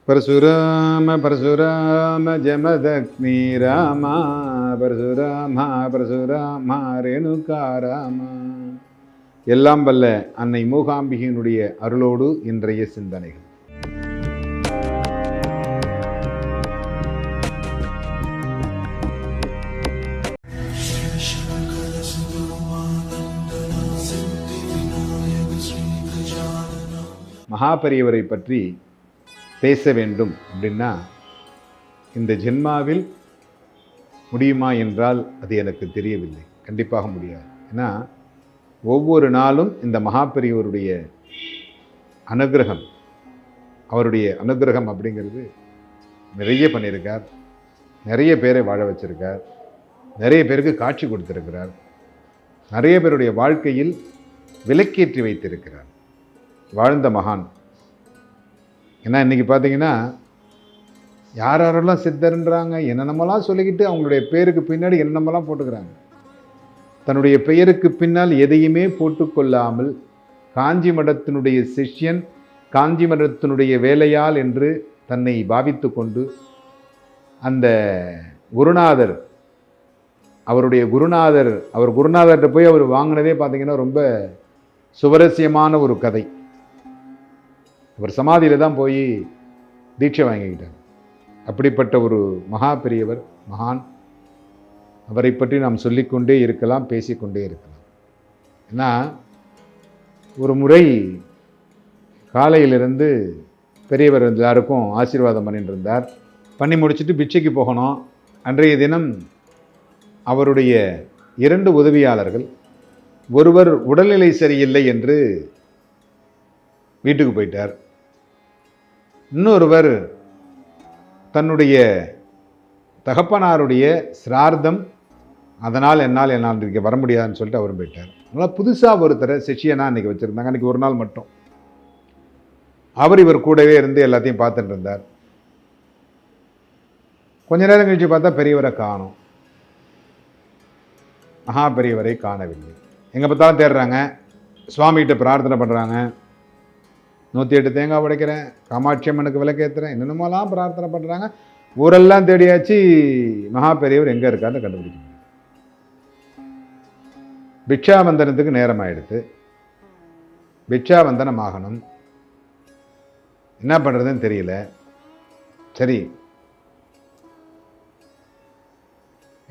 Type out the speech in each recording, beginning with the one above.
பரசுராம பரசுராம ஜமதக்னி ராமா பரசுராமா பரசுராமா ரேணுகாராமா. எல்லாம் வல்ல அன்னை மூகாம்பிகையினுடைய அருளோடு இன்றைய சிந்தனைகள். மகாபெரியவரை பற்றி பேச வேண்டும் அப்படின்னா இந்த ஜென்மாவில் முடியுமா என்றால் அது எனக்கு தெரியவில்லை. கண்டிப்பாக முடியாது. ஏன்னா ஒவ்வொரு நாளும் இந்த மகாபெரியவருடைய அனுகிரகம், அவருடைய அனுகிரகம் அப்படிங்கிறது நிறைய பண்ணியிருக்கார். நிறைய பேரை வாழ வச்சிருக்கார். நிறைய பேருக்கு காட்சி கொடுத்திருக்கிறார். நிறைய பேருடைய வாழ்க்கையில் விலக்கேற்றி வைத்திருக்கிறார். வாழ்ந்த மகான். ஏன்னா இன்றைக்கி பார்த்தீங்கன்னா யாரெல்லாம் சித்தர்ன்றாங்க, என்னென்னமெல்லாம் சொல்லிக்கிட்டு அவங்களுடைய பேருக்கு பின்னாடி என்னென்னமெல்லாம் போட்டுக்கிறாங்க. தன்னுடைய பெயருக்கு பின்னால் எதையுமே போட்டுக்கொள்ளாமல் காஞ்சி மடத்தினுடைய சிஷ்யன், காஞ்சி மடத்தினுடைய வேலையாள் என்று தன்னை பாவித்து கொண்டு அந்த குருநாதர், அவருடைய குருநாதர், அவர் குருநாதர்கிட்ட போய் அவர் வாங்கினதே பார்த்தீங்கன்னா ரொம்ப சுவாரஸ்யமான ஒரு கதை. அவர் சமாதியில் தான் போய் தீட்சை வாங்கிக்கிட்டார். அப்படிப்பட்ட ஒரு மகா பெரியவர், மகான். அவரை பற்றி நாம் சொல்லிக்கொண்டே இருக்கலாம், பேசிக்கொண்டே இருக்கலாம். ஏன்னா ஒரு முறை காலையிலிருந்து பெரியவர் எல்லாருக்கும் ஆசீர்வாதம் பண்ணிட்டு இருந்தார். பண்ணி முடிச்சுட்டு பிச்சைக்கு போகணும். அன்றைய தினம் அவருடைய 2 உதவியாளர்கள், ஒருவர் உடல்நிலை சரியில்லை என்று வீட்டுக்கு போயிட்டார். இன்னொருவர் தன்னுடைய தகப்பனாருடைய சிரார்த்தம், அதனால் என்னால் இங்கே வர முடியாதுன்னு சொல்லிட்டு அவரும் போயிட்டார். அதனால் புதுசாக ஒருத்தரை சிஷியனாக அன்றைக்கி வச்சுருந்தாங்க. அன்றைக்கி ஒரு நாள் மட்டும் அவர் இவர் கூடவே இருந்து எல்லாத்தையும் பார்த்துட்டு இருந்தார். கொஞ்ச நேரம் கழித்து பார்த்தா பெரியவரை காணோம். மகா பெரியவரை காணவில்லை. எங்கே பார்த்தாலும் தேடுறாங்க. சுவாமிகிட்ட பிரார்த்தனை பண்ணுறாங்க. 108 தேங்காய் உடைக்கிறேன், காமாட்சி அம்மனுக்கு விளக்கேற்றுறேன், என்னென்னமோலாம் பிரார்த்தனை பண்ணுறாங்க. ஊரெல்லாம் தேடியாச்சு. மகா பெரியவர் எங்கே இருக்காருன்னு கண்டுபிடிக்க முடியும். பிக்ஷாவந்தனத்துக்கு நேரம் ஆயிடுத்து. பிக்ஷாவந்தனம் ஆகணும். என்ன பண்ணுறதுன்னு தெரியல. சரி,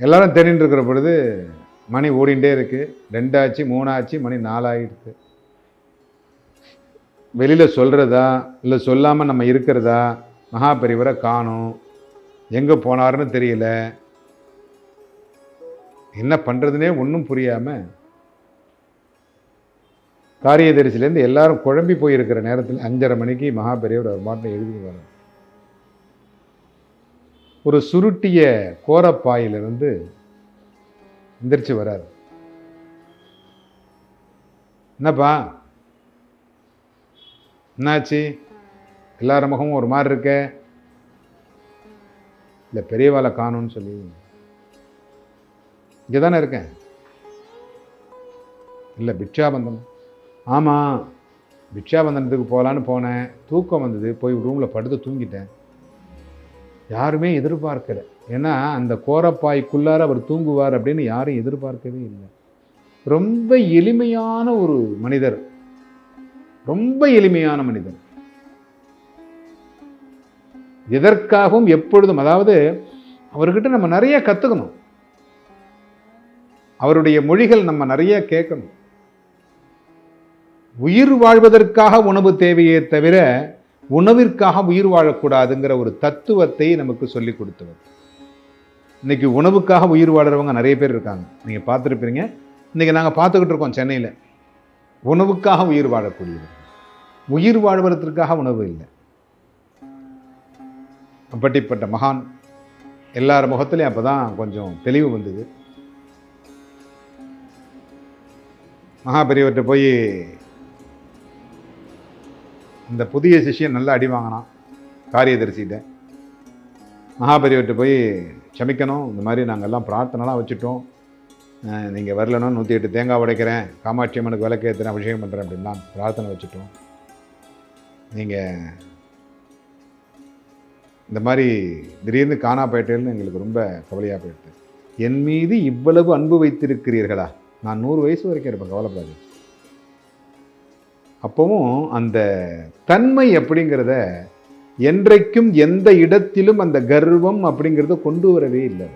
எல்லாரும் தேடிட்டு இருக்கிற பொழுது மணி ஓடிண்டே இருக்கு. 2 ஆச்சு, 3 ஆச்சு, மணி 4 ஆகிடுது. வெளியில் சொல்கிறதா இல்லை சொல்லாமல் நம்ம இருக்கிறதா? மகா பெரியவரை காணோம், எங்கே போனார்னு தெரியல. என்ன பண்ணுறதுனே ஒன்றும் புரியாமல் காரியதரிசிலேருந்து எல்லாரும் குழம்பி போயிருக்கிற நேரத்தில் 5:30 மணிக்கு மகா பெரியவர் அவர் மாட்டை எழுதி வர ஒரு சுருட்டிய கோரப்பாயிலிருந்து எந்திரிச்சு வரார். என்னப்பா என்னாச்சு? எல்லார முகமும் ஒரு மாதிரி இருக்க. இல்லை பெரியவாளை காணும்னு சொல்லி இங்கே தானே இருக்கேன். இல்லை பிக்ஷாபந்தனம். ஆமாம், பிக்ஷாபந்தனத்துக்கு போகலான்னு போனேன். தூக்கம் வந்தது, போய் ரூமில் படுத்து தூங்கிட்டேன். யாருமே எதிர்பார்க்கல. ஏன்னா அந்த கோரப்பாய்க்குள்ளார அவர் தூங்குவார் அப்படின்னு யாரும் எதிர்பார்க்கவே இல்லை. ரொம்ப எளிமையான ஒரு மனிதர், ரொம்ப எளிமையான மனிதர். எதற்காகவும் எப்பொழுதும், அதாவது அவர்கிட்ட நம்ம நிறைய கற்றுக்கணும். அவருடைய மொழிகள் நம்ம நிறைய கேட்கணும். உயிர் வாழ்வதற்காக உணவு தேவையே தவிர உணவிற்காக உயிர் வாழக்கூடாதுங்கிற ஒரு தத்துவத்தை நமக்கு சொல்லி கொடுத்தவர். இன்னைக்கு உணவுக்காக உயிர் வாழறவங்க நிறைய பேர் இருக்காங்க. நீங்கள் பார்த்துருப்பீங்க. இன்னைக்கு நாங்கள் பார்த்துக்கிட்டு இருக்கோம் சென்னையில். உணவுக்காக உயிர் வாழக்கூடியவர். உயிர் வாழ்வதற்காக உணவு இல்லை. அப்படிப்பட்ட மகான். எல்லார் முகத்திலையும் அப்போ தான் கொஞ்சம் தெளிவு வந்தது. மகா பெரியவர்கிட்ட போய் இந்த புதிய சிஷ்யன் நல்லா அடி வாங்கினான் காரியதரிசிகிட்ட. மகா பெரியவர்கிட்ட போய் க்ஷமிக்கணும், இந்த மாதிரி நாங்கள் எல்லாம் பிரார்த்தனைலாம் வச்சுட்டோம், நீங்கள் வரலன்னா 108 தேங்காய் உடைக்கிறேன், காமாட்சி அம்மனுக்கு விளக்கேற்றுறேன், அபிஷேகம் பண்ணுறேன் அப்படின்லாம் பிரார்த்தனை வச்சுட்டோம். நீங்கள் இந்த மாதிரி திடீர்னு காணா போயிட்டேன்னு எங்களுக்கு ரொம்ப கவலையாக போயிடுது. என் மீது இவ்வளவு அன்பு வைத்திருக்கிறீர்களா? நான் 100 வயசு வரைக்கும் இருப்பேன், கவலைப்படாது. அப்பவும் அந்த தன்மை அப்படிங்கிறத என்றைக்கும் எந்த இடத்திலும் அந்த கர்வம் அப்படிங்கிறத கொண்டு வரவே இல்லை.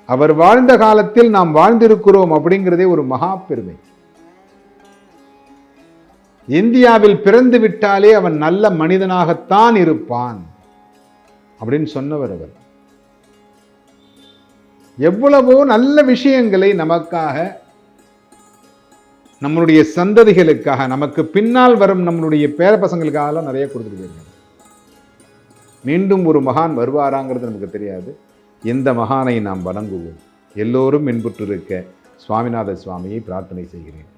அவர் வாழ்ந்த காலத்தில் நாம் வாழ்ந்திருக்கிறோம் அப்படிங்கிறதே ஒரு மகா பெருமை. இந்தியாவில் பிறந்து விட்டாலே அவன் நல்ல மனிதனாகத்தான் இருப்பான் அப்படின்னு சொன்னவர் அவர். எவ்வளவோ நல்ல விஷயங்களை நமக்காக, நம்மளுடைய சந்ததிகளுக்காக, நமக்கு பின்னால் வரும் நம்மளுடைய பேர பசங்களுக்காக நிறைய கொடுத்துட்டு போயிருக்காங்க. மீண்டும் ஒரு மகான் வருவாராங்கிறது நமக்கு தெரியாது. எந்த மகானை நாம் வணங்குவோம். எல்லோரும் இன்புற்றிருக்க சுவாமிநாத சுவாமியை பிரார்த்தனை செய்கிறேன்.